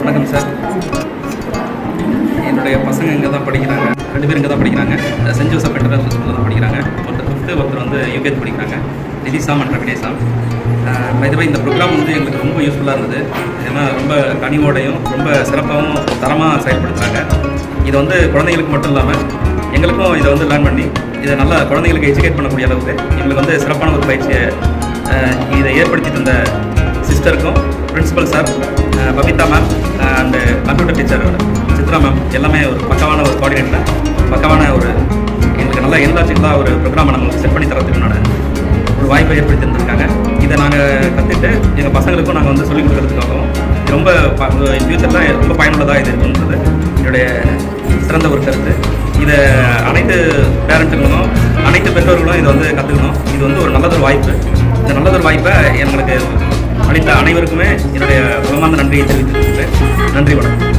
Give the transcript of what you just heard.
வணக்கம் சார். என்னுடைய பசங்க இங்கே தான் படிக்கிறாங்க. 2 பேர் இங்கே தான் படிக்கிறாங்க. சென்ட் ஜோசப் இன்டர்நேஷனல் ஸ்கூலில் தான் படிக்கிறாங்க. ஒருத்தர் 5th, ஒருத்தர் வந்து யூகேஜி படிக்கிறாங்க. நிதிசாம் அண்ட் வினேசாம். இதுவே இந்த ப்ரோக்ராம் வந்து எங்களுக்கு ரொம்ப யூஸ்ஃபுல்லாக இருந்தது. ஏன்னா ரொம்ப கனிவோடையும் ரொம்ப சிறப்பாகவும் தரமாக செயல்படுத்துகிறாங்க. இது வந்து குழந்தைங்களுக்கு மட்டும் இல்லாமல் எங்களுக்கும் இதை வந்து லேர்ன் பண்ணி இதை நல்லா குழந்தைங்களுக்கு எஜுகேட் பண்ணக்கூடிய அளவுக்கு எங்களுக்கு வந்து சிறப்பான ஒரு பயிற்சியை இதை ஏற்படுத்தி தந்த சிஸ்டருக்கும், principal sir, Babita ma'am and computer teacher Chitra ma'am எல்லாமே ஒரு பக்காவான ஒரு கோஆர்டினேட்டர், பக்காவான ஒரு எங்களுக்கு நல்லா என்லாஜிக்கலாக ஒரு ப்ரோக்ராமை நம்மளுக்கு செட் பண்ணி தரதுக்குனால ஒரு வாய்ப்பை ஏற்படுத்தி தந்திருக்காங்க. இதை நாங்கள் கற்றுட்டு எங்கள் பசங்களுக்கும் நாங்கள் வந்து சொல்லிக் கொடுக்குறதுக்காகவும் ரொம்ப ஃப்யூச்சரில் ரொம்ப பயனுள்ளதாக இது இருக்குன்றது என்னுடைய சிறந்த ஒரு கருத்து. இதை அனைத்து பேரண்ட்டுகளும் அனைத்து பெற்றோர்களும் இதை வந்து கற்றுக்கணும். இது வந்து ஒரு நல்லதொரு வாய்ப்பு. இந்த நல்லதொரு வாய்ப்பை எங்களுக்கு அளித்த அனைவருக்குமே என்னுடைய உலகமார்ந்த நன்றியை தெரிவித்துக் கொள்கிறேன். நன்றி, வணக்கம்.